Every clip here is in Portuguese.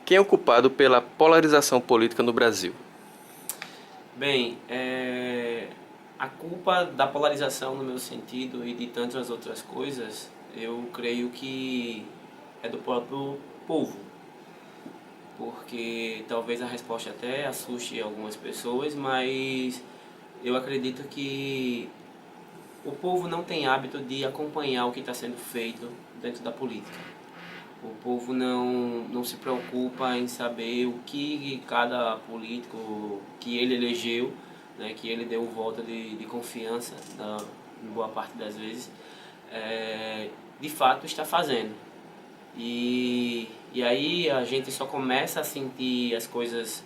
Quem é o culpado pela polarização política no Brasil? Bem, a culpa da polarização no meu sentido e de tantas outras coisas, eu creio que é do próprio povo, porque talvez a resposta até assuste algumas pessoas, mas eu acredito que o povo não tem hábito de acompanhar o que está sendo feito dentro da política. O povo não se preocupa em saber o que cada político que ele elegeu, né, que ele deu o voto de confiança, em boa parte das vezes, de fato está fazendo. E aí a gente só começa a sentir as coisas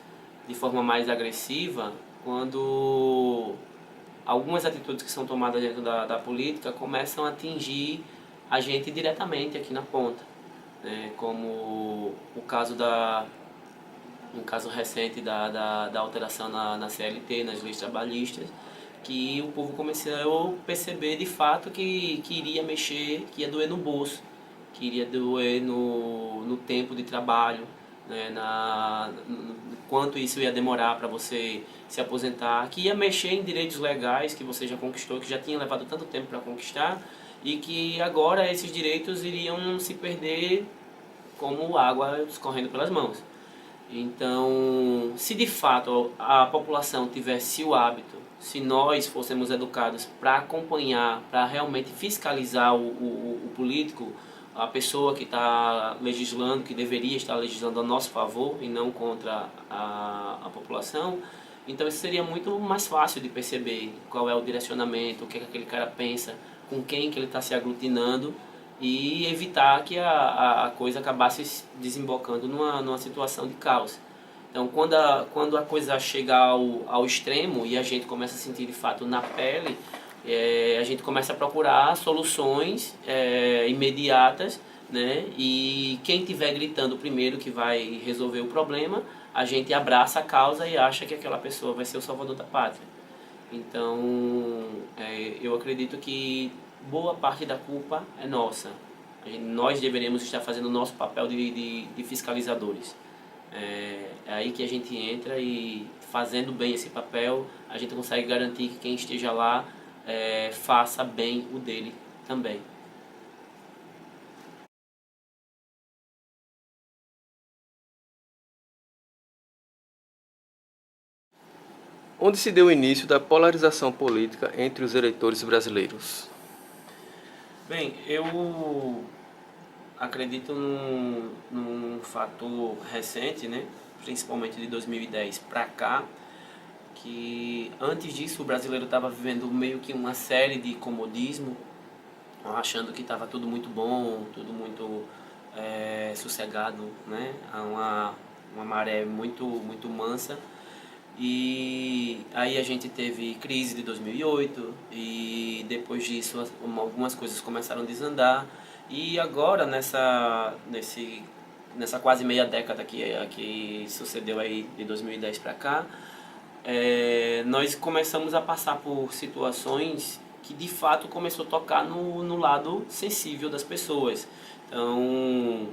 de forma mais agressiva quando algumas atitudes que são tomadas dentro da política começam a atingir a gente diretamente aqui na ponta, né? Como o caso um caso recente da alteração na CLT, nas leis trabalhistas, que o povo começou a perceber de fato que iria mexer, que ia doer no bolso, que iria doer no tempo de trabalho, né, quanto isso ia demorar para você se aposentar, que ia mexer em direitos legais que você já conquistou, que já tinha levado tanto tempo para conquistar, e que agora esses direitos iriam se perder como água escorrendo pelas mãos. Então, se de fato a população tivesse o hábito, se nós fôssemos educados para acompanhar, para realmente fiscalizar o político, a pessoa que está legislando, que deveria estar legislando a nosso favor e não contra a população, então isso seria muito mais fácil de perceber qual é o direcionamento, o que, é que aquele cara pensa, com quem que ele está se aglutinando e evitar que a coisa acabasse desembocando numa situação de caos. Então, quando a coisa chega ao extremo e a gente começa a sentir de fato na pele, a gente começa a procurar soluções imediatas, né? E quem estiver gritando primeiro que vai resolver o problema, a gente abraça a causa e acha que aquela pessoa vai ser o salvador da pátria. Então, eu acredito que boa parte da culpa é nossa. Nós deveríamos estar fazendo o nosso papel de fiscalizadores. É aí que a gente entra e, fazendo bem esse papel, a gente consegue garantir que quem esteja lá faça bem o dele também. Onde se deu o início da polarização política entre os eleitores brasileiros? Bem, eu acredito num fator recente, né? Principalmente de 2010 para cá, que antes disso o brasileiro estava vivendo meio que uma série de comodismo, achando que estava tudo muito bom, tudo muito sossegado, né? Uma maré muito mansa. E aí a gente teve crise de 2008 e depois disso algumas coisas começaram a desandar. E agora nessa quase meia década que sucedeu aí de 2010 para cá, nós começamos a passar por situações que de fato começou a tocar no lado sensível das pessoas. Então,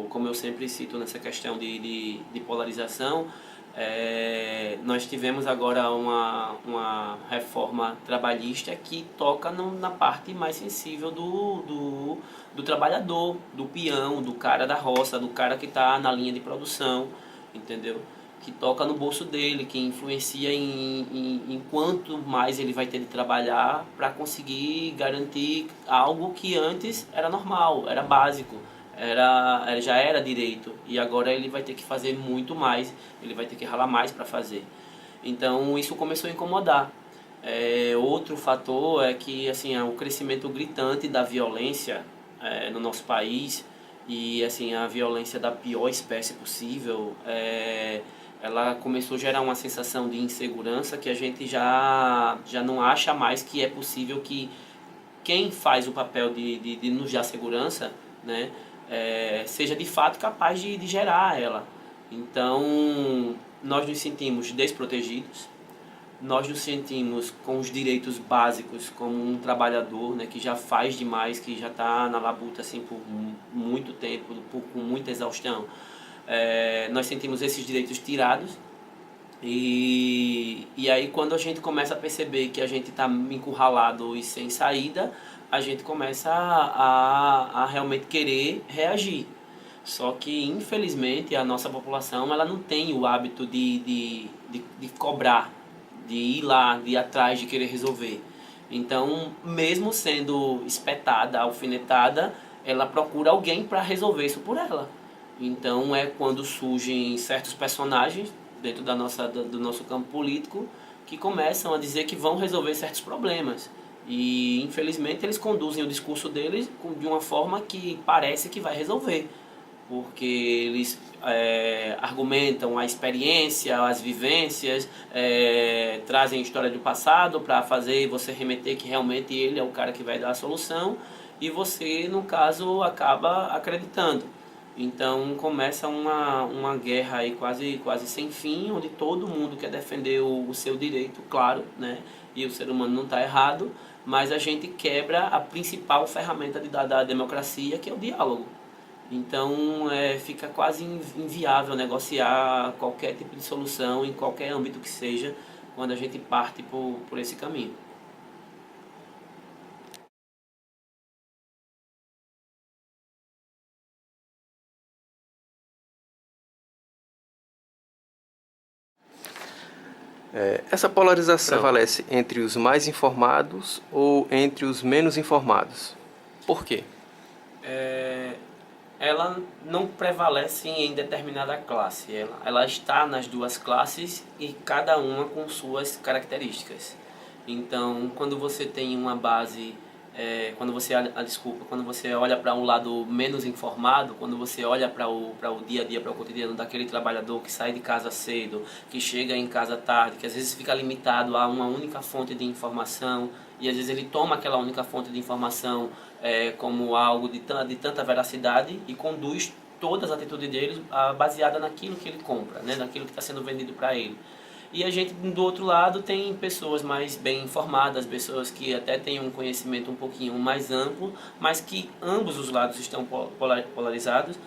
como eu sempre cito nessa questão de polarização, nós tivemos agora uma reforma trabalhista que toca na parte mais sensível do trabalhador, do peão, do cara da roça, do cara que está na linha de produção, entendeu? Que toca no bolso dele, que influencia em quanto mais ele vai ter de trabalhar para conseguir garantir algo que antes era normal, era básico, já era direito, e agora ele vai ter que fazer muito mais, ele vai ter que ralar mais para fazer. Então isso começou a incomodar. Outro fator é que assim, o crescimento gritante da violência no nosso país, e assim, a violência da pior espécie possível, ela começou a gerar uma sensação de insegurança que a gente já não acha mais que é possível que quem faz o papel de nos dar segurança, né, seja de fato capaz de gerar ela. Então, nós nos sentimos desprotegidos, nós nos sentimos com os direitos básicos como um trabalhador, né, que já faz demais, que já está na labuta assim, por muito tempo, com muita exaustão. Nós sentimos esses direitos tirados e aí quando a gente começa a perceber que a gente está encurralado e sem saída, a gente começa a realmente querer reagir. Só que, infelizmente, a nossa população ela não tem o hábito de cobrar, de ir lá, de ir atrás, de querer resolver. Então, mesmo sendo espetada, alfinetada, ela procura alguém para resolver isso por ela. Então, é quando surgem certos personagens dentro do nosso campo político que começam a dizer que vão resolver certos problemas. E, infelizmente, eles conduzem o discurso deles de uma forma que parece que vai resolver, porque eles argumentam a experiência, as vivências, trazem história do passado para fazer você remeter que realmente ele é o cara que vai dar a solução e você, no caso, acaba acreditando. Então começa uma guerra aí quase sem fim, onde todo mundo quer defender o seu direito, claro, né? E o ser humano não está errado, mas a gente quebra a principal ferramenta da democracia, que é o diálogo. Então fica quase inviável negociar qualquer tipo de solução em qualquer âmbito que seja, quando a gente parte por esse caminho. Essa polarização prevalece entre os mais informados ou entre os menos informados? Por quê? Ela não prevalece em determinada classe, ela está nas duas classes e cada uma com suas características. Então, quando você tem uma base, quando você olha para um lado menos informado, quando você olha para o dia a dia, para o cotidiano daquele trabalhador que sai de casa cedo, que chega em casa tarde, que às vezes fica limitado a uma única fonte de informação e às vezes ele toma aquela única fonte de informação como algo de tanta veracidade e conduz todas as atitudes dele baseada naquilo que ele compra, né, naquilo que está sendo vendido para ele. E a gente, do outro lado, tem pessoas mais bem informadas, pessoas que até têm um conhecimento um pouquinho mais amplo, mas que ambos os lados estão polarizados,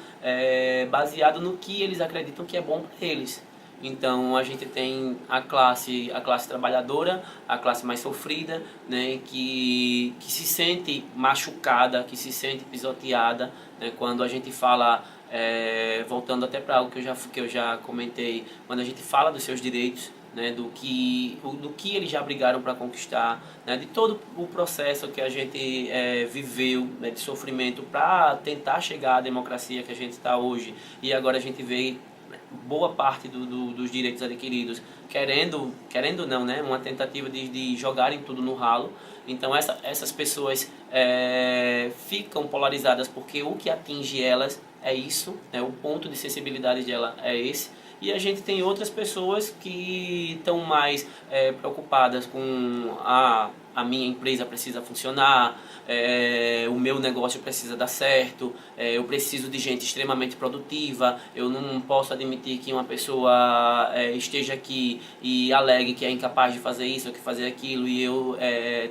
baseado no que eles acreditam que é bom para eles. Então a gente tem a classe trabalhadora, a classe mais sofrida, né, que se sente machucada, que se sente pisoteada, né, quando a gente fala, voltando até para algo que eu já comentei, quando a gente fala dos seus direitos, né, do que eles já brigaram para conquistar, né, de todo o processo que a gente viveu, né, de sofrimento para tentar chegar à democracia que a gente está hoje, e agora a gente vê boa parte dos direitos adquiridos querendo não, né, uma tentativa de jogarem tudo no ralo. Então essas pessoas ficam polarizadas porque o que atinge elas é isso, né, o ponto de sensibilidade dela é esse. E a gente tem outras pessoas que estão mais preocupadas com a minha empresa precisa funcionar, o meu negócio precisa dar certo, eu preciso de gente extremamente produtiva, eu não posso admitir que uma pessoa esteja aqui e alegue que é incapaz de fazer isso ou que fazer aquilo e eu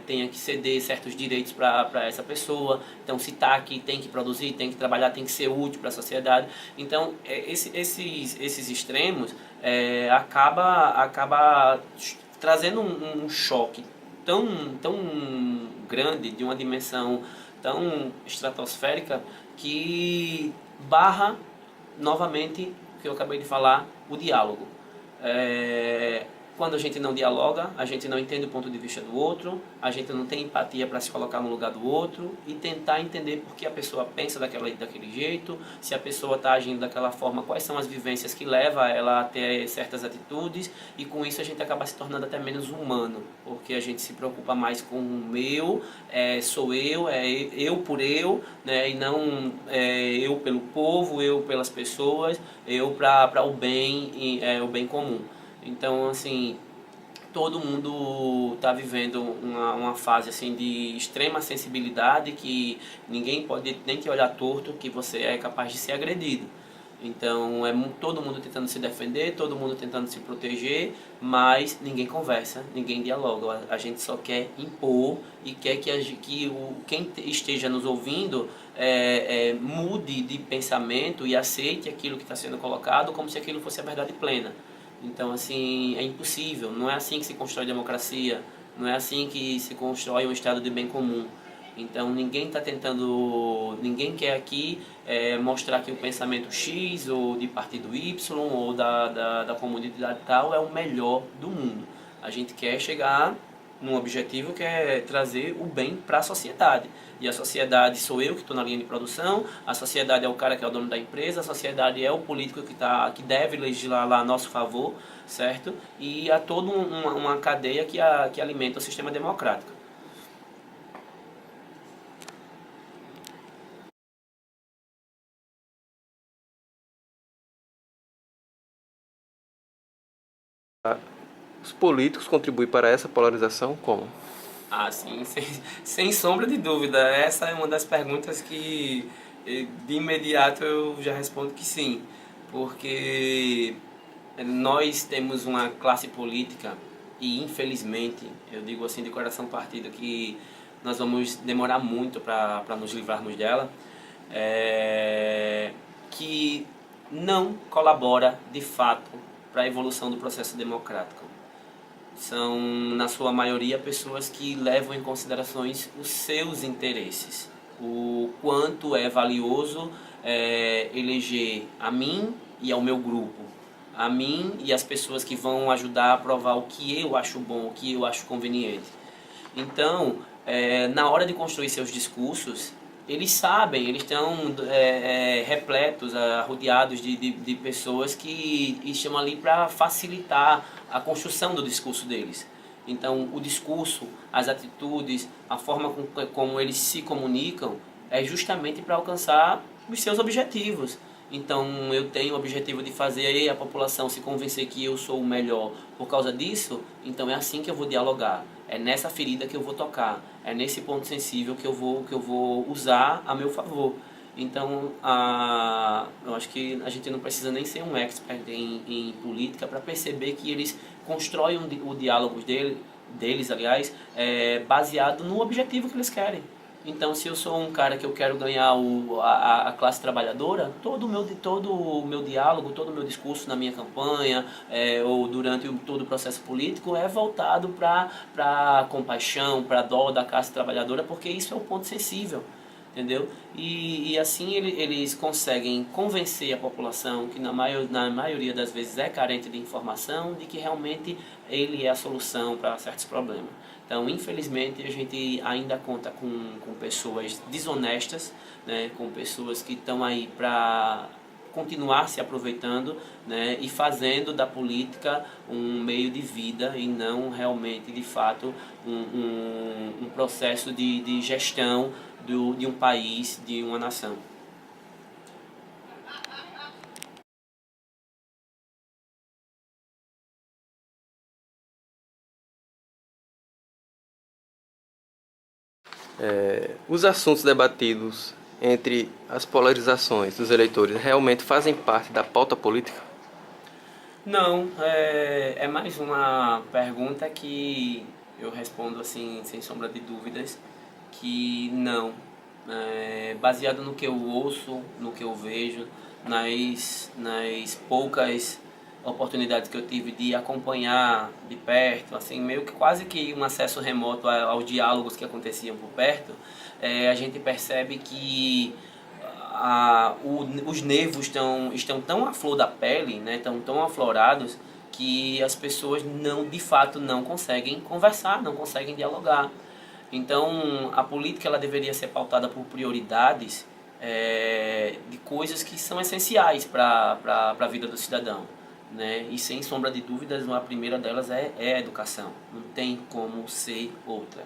tenha que ceder certos direitos para essa pessoa. Então, se está aqui, tem que produzir, tem que trabalhar, tem que ser útil para a sociedade. Então, esses extremos acaba trazendo um choque tão grande, de uma dimensão tão estratosférica, que barra novamente o que eu acabei de falar, o diálogo. Quando a gente não dialoga, a gente não entende o ponto de vista do outro, a gente não tem empatia para se colocar no lugar do outro e tentar entender por que a pessoa pensa daquele jeito, se a pessoa está agindo daquela forma, quais são as vivências que levam ela a ter certas atitudes, e com isso a gente acaba se tornando até menos humano, porque a gente se preocupa mais com o meu, sou eu, eu por eu, né, e não eu pelo povo, eu pelas pessoas, eu para o bem comum. Então, assim, todo mundo está vivendo uma fase assim de extrema sensibilidade, que ninguém pode nem te olhar torto, que você é capaz de ser agredido. Então todo mundo tentando se defender, todo mundo tentando se proteger, mas ninguém conversa, ninguém dialoga. A gente só quer impor e quer quem esteja nos ouvindo mude de pensamento e aceite aquilo que está sendo colocado como se aquilo fosse a verdade plena. Então, assim, é impossível. Não é assim que se constrói democracia, não é assim que se constrói um estado de bem comum. Então ninguém quer aqui mostrar que o pensamento X ou de partido Y ou da comunidade tal é o melhor do mundo. A gente quer chegar num objetivo que é trazer o bem para a sociedade. E a sociedade sou eu que estou na linha de produção, a sociedade é o cara que é o dono da empresa, a sociedade é o político que deve legislar lá a nosso favor, certo? E há toda uma cadeia que alimenta o sistema democrático. Os políticos contribuem para essa polarização como? Ah, sim, sem sombra de dúvida. Essa é uma das perguntas que de imediato eu já respondo que sim, porque nós temos uma classe política e infelizmente, eu digo assim de coração partido, que nós vamos demorar muito para nos livrarmos dela, que não colabora de fato para a evolução do processo democrático. São, na sua maioria, pessoas que levam em considerações os seus interesses. O quanto é valioso eleger a mim e ao meu grupo, a mim e as pessoas que vão ajudar a aprovar o que eu acho bom, o que eu acho conveniente. Então, na hora de construir seus discursos, eles sabem, eles estão repletos, rodeados de pessoas que estão ali para facilitar a construção do discurso deles. Então, o discurso, as atitudes, a forma como eles se comunicam é justamente para alcançar os seus objetivos. Então, eu tenho o objetivo de fazer a população se convencer que eu sou o melhor por causa disso, então é assim que eu vou dialogar. É nessa ferida que eu vou tocar, é nesse ponto sensível que eu vou usar a meu favor. Então, eu acho que a gente não precisa nem ser um expert em política para perceber que eles constroem o diálogo deles, aliás, baseado no objetivo que eles querem. Então, se eu sou um cara que eu quero ganhar a classe trabalhadora, todo o meu diálogo, todo o meu discurso na minha campanha ou durante todo o processo político é voltado para compaixão, para dó da classe trabalhadora, porque isso é um ponto sensível, entendeu? E assim eles conseguem convencer a população, que na maioria das vezes é carente de informação, de que realmente ele é a solução para certos problemas. Então, infelizmente, a gente ainda conta com pessoas desonestas, né, com pessoas que estão aí para continuar se aproveitando, né, e fazendo da política um meio de vida e não realmente, de fato, um processo de gestão de um país, de uma nação. Os assuntos debatidos entre as polarizações dos eleitores realmente fazem parte da pauta política? Não, é mais uma pergunta que eu respondo assim, sem sombra de dúvidas, que não. Baseado no que eu ouço, no que eu vejo, nas poucas oportunidades que eu tive de acompanhar de perto, assim, meio que quase que um acesso remoto aos diálogos que aconteciam por perto, a gente percebe que os nervos estão tão à flor da pele, né, estão tão aflorados, que as pessoas de fato não conseguem conversar, não conseguem dialogar. Então, a política ela deveria ser pautada por prioridades de coisas que são essenciais para a vida do cidadão, né? E sem sombra de dúvidas, a primeira delas é a educação. Não tem como ser outra,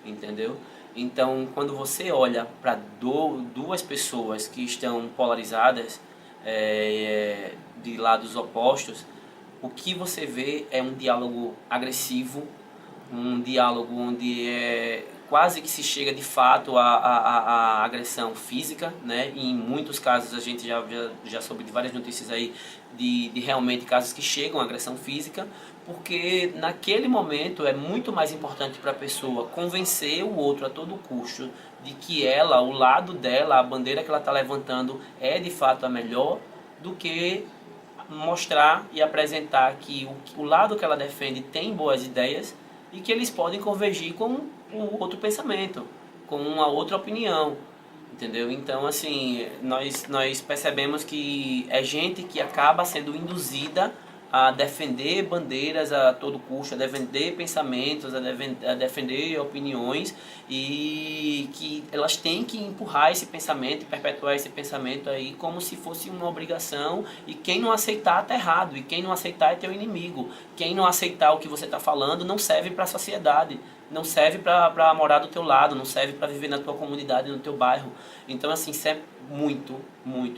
entendeu? Então, quando você olha para duas pessoas que estão polarizadas, de lados opostos, o que você vê é um diálogo agressivo, um diálogo onde quase que se chega de fato à agressão física, né? E em muitos casos a gente já soube de várias notícias aí de realmente casos que chegam à agressão física, porque naquele momento é muito mais importante para a pessoa convencer o outro a todo custo de que ela, o lado dela, a bandeira que ela está levantando é de fato a melhor, do que mostrar e apresentar que o lado que ela defende tem boas ideias e que eles podem convergir com um outro pensamento, com uma outra opinião, entendeu? Então, assim, nós percebemos que é gente que acaba sendo induzida a defender bandeiras a todo custo, a defender pensamentos, a defender opiniões, e que elas têm que empurrar esse pensamento e perpetuar esse pensamento aí como se fosse uma obrigação, e quem não aceitar está errado, e quem não aceitar é teu inimigo, quem não aceitar o que você está falando não serve para a sociedade, não serve para morar do teu lado, não serve para viver na tua comunidade, no teu bairro. Então, assim, isso é muito,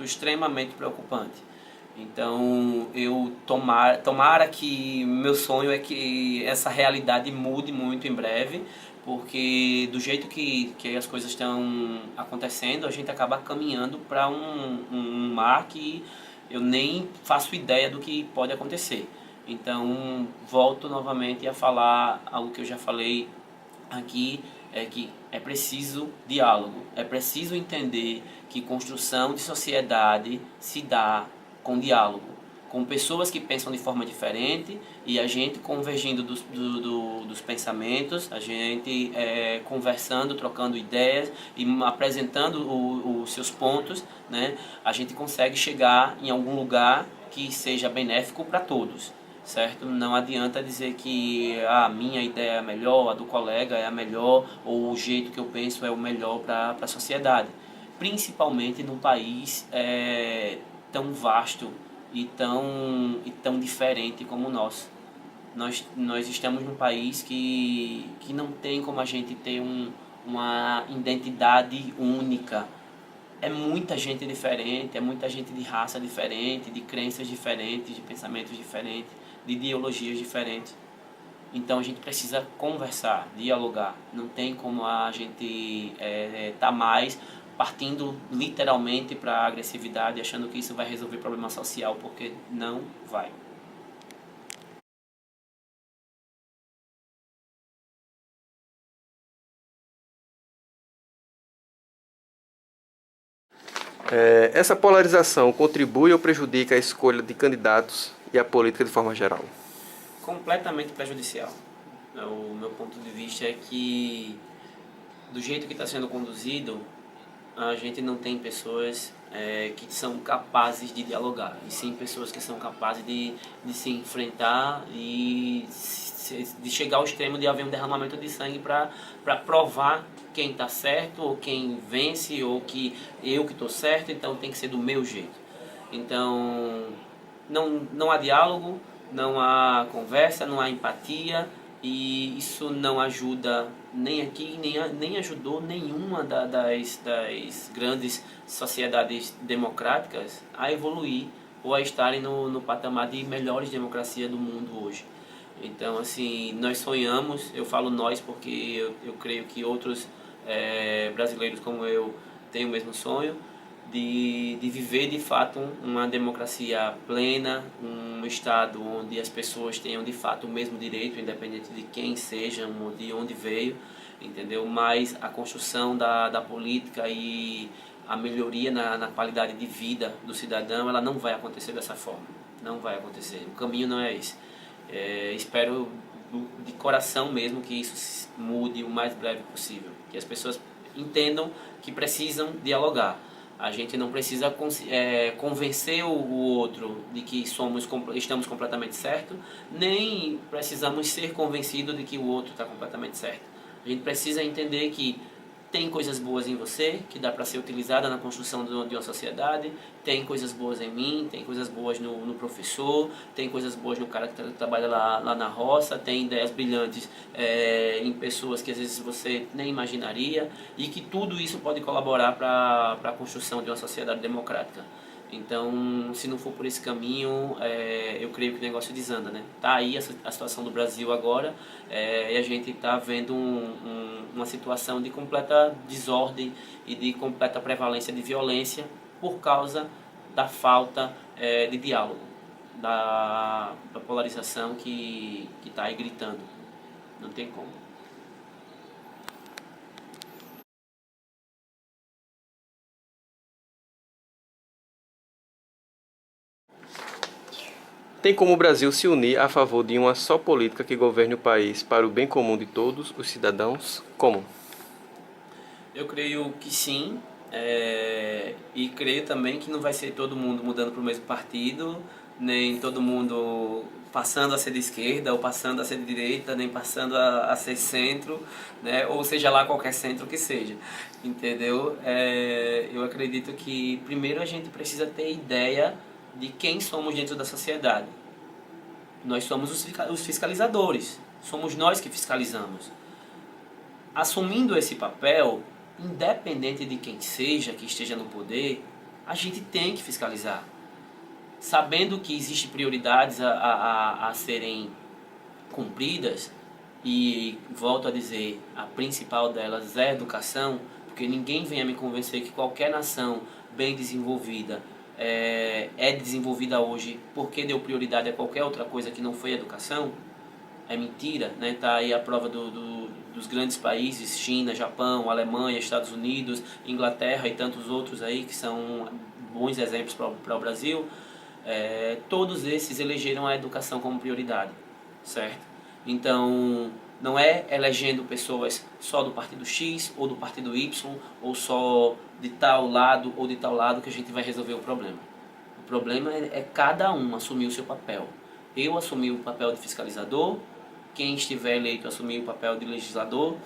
extremamente preocupante. Então, tomara que meu sonho é que essa realidade mude muito em breve, porque do jeito que as coisas estão acontecendo, a gente acaba caminhando para um mar que eu nem faço ideia do que pode acontecer. Então, volto novamente a falar algo que eu já falei aqui, é que é preciso diálogo, é preciso entender que construção de sociedade se dá com diálogo, com pessoas que pensam de forma diferente, e a gente convergindo dos pensamentos, a gente conversando, trocando ideias e apresentando os seus pontos, né? A gente consegue chegar em algum lugar que seja benéfico para todos, certo? Não adianta dizer que a minha ideia é a melhor, a do colega é a melhor, ou o jeito que eu penso é o melhor para a sociedade, principalmente num país tão vasto e tão diferente como o nosso. Nós estamos num país que não tem como a gente ter uma identidade única. É muita gente diferente, é muita gente de raça diferente, de crenças diferentes, de pensamentos diferentes, de ideologias diferentes. Então a gente precisa conversar, dialogar. Não tem como a gente tá mais partindo literalmente para a agressividade, achando que isso vai resolver problema social, porque não vai. Essa polarização contribui ou prejudica a escolha de candidatos e a política de forma geral? Completamente prejudicial. O meu ponto de vista é que, do jeito que está sendo conduzido, a gente não tem pessoas que são capazes de dialogar, e sim pessoas que são capazes de se enfrentar e de chegar ao extremo de haver um derramamento de sangue para provar quem está certo, ou quem vence, ou que eu que estou certo, então tem que ser do meu jeito. Então, não há diálogo, não há conversa, não há empatia, e isso não ajuda nem aqui, nem ajudou nenhuma das grandes sociedades democráticas a evoluir ou a estarem no patamar de melhores democracias do mundo hoje. Então, assim, nós sonhamos, eu falo nós porque eu creio que outros brasileiros como eu têm o mesmo sonho, de viver de fato uma democracia plena, um estado onde as pessoas tenham de fato o mesmo direito, independente de quem sejam ou de onde veio, entendeu? Mas a construção da política e a melhoria na qualidade de vida do cidadão, ela não vai acontecer dessa forma, não vai acontecer, o caminho não é esse. Espero de coração mesmo que isso mude o mais breve possível, que as pessoas entendam que precisam dialogar. A gente não precisa convencer o outro de que estamos completamente certos, nem precisamos ser convencidos de que o outro está completamente certo. A gente precisa entender que tem coisas boas em você, que dá para ser utilizada na construção de uma sociedade, tem coisas boas em mim, tem coisas boas no professor, tem coisas boas no cara que trabalha lá na roça, tem ideias brilhantes em pessoas que às vezes você nem imaginaria, e que tudo isso pode colaborar para a construção de uma sociedade democrática. Então, se não for por esse caminho, eu creio que o negócio desanda, né? Tá aí a situação do Brasil agora, e a gente está vendo uma situação de completa desordem e de completa prevalência de violência por causa da falta de diálogo, da polarização que está aí gritando. Não tem como. Tem como o Brasil se unir a favor de uma só política que governe o país para o bem comum de todos os cidadãos? Como? Eu creio que sim, e creio também que não vai ser todo mundo mudando para o mesmo partido, nem todo mundo passando a ser de esquerda, ou passando a ser de direita, nem passando a ser centro, né? Ou seja lá qualquer centro que seja, entendeu? Eu acredito que primeiro a gente precisa ter ideia de quem somos dentro da sociedade. Nós somos os fiscalizadores, somos nós que fiscalizamos. Assumindo esse papel, independente de quem seja que esteja no poder, a gente tem que fiscalizar. Sabendo que existem prioridades a serem cumpridas, e volto a dizer, a principal delas é a educação, porque ninguém venha me convencer que qualquer nação bem desenvolvida é desenvolvida hoje porque deu prioridade a qualquer outra coisa que não foi a educação. É mentira, né? Tá aí a prova dos grandes países, China, Japão, Alemanha, Estados Unidos, Inglaterra e tantos outros aí que são bons exemplos para o Brasil. Todos esses elegeram a educação como prioridade, certo? Então, não é elegendo pessoas só do partido X ou do partido Y ou só de tal lado ou de tal lado que a gente vai resolver o problema. O problema é cada um assumir o seu papel. Eu assumi o papel de fiscalizador, quem estiver eleito assumir o papel de legislador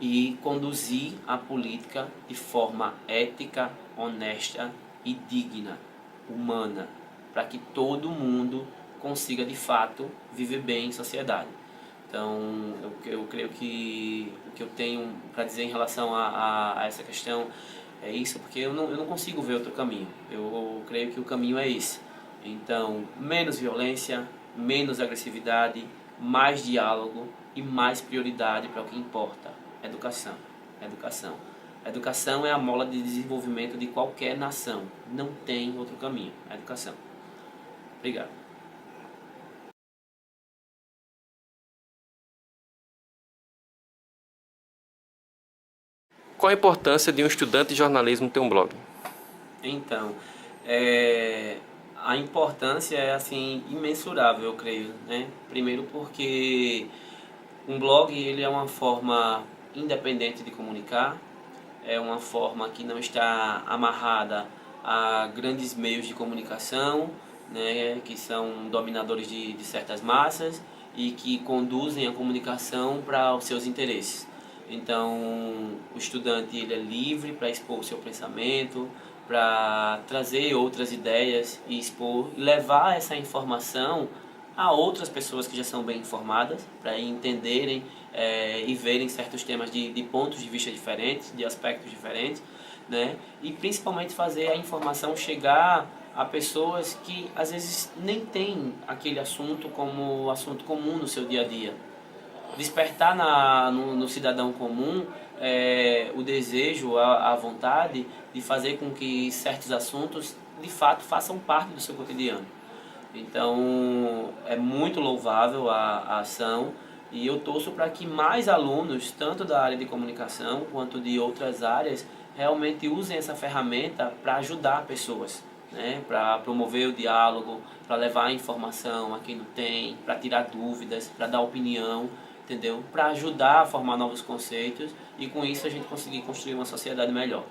e conduzir a política de forma ética, honesta e digna, humana, para que todo mundo consiga de fato viver bem em sociedade. Então, eu creio que o que eu tenho para dizer em relação a essa questão é isso, porque eu não consigo ver outro caminho. Eu creio que o caminho é esse. Então, menos violência, menos agressividade, mais diálogo e mais prioridade para o que importa: educação. Educação. A educação é a mola de desenvolvimento de qualquer nação. Não tem outro caminho. A educação. Obrigado. Qual a importância de um estudante de jornalismo ter um blog? Então, a importância é assim imensurável, eu creio, né? Primeiro porque um blog ele é uma forma independente de comunicar, é uma forma que não está amarrada a grandes meios de comunicação, né, que são dominadores de certas massas e que conduzem a comunicação para os seus interesses. Então, o estudante ele é livre para expor o seu pensamento, para trazer outras ideias e expor, levar essa informação a outras pessoas que já são bem informadas, para entenderem e verem certos temas de pontos de vista diferentes, de aspectos diferentes, né? E principalmente fazer a informação chegar a pessoas que às vezes nem têm aquele assunto como assunto comum no seu dia a dia. Despertar no cidadão comum o desejo, a vontade de fazer com que certos assuntos de fato façam parte do seu cotidiano. Então é muito louvável a ação e eu torço para que mais alunos, tanto da área de comunicação quanto de outras áreas, realmente usem essa ferramenta para ajudar pessoas, né? Para promover o diálogo, para levar a informação a quem não tem, para tirar dúvidas, para dar opinião, entendeu? Para ajudar a formar novos conceitos e com isso a gente conseguir construir uma sociedade melhor.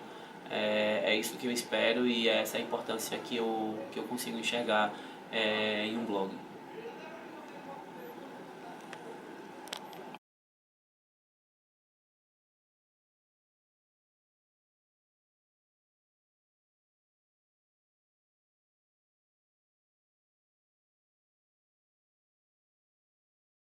É isso que eu espero e é essa a importância que eu consigo enxergar em um blog.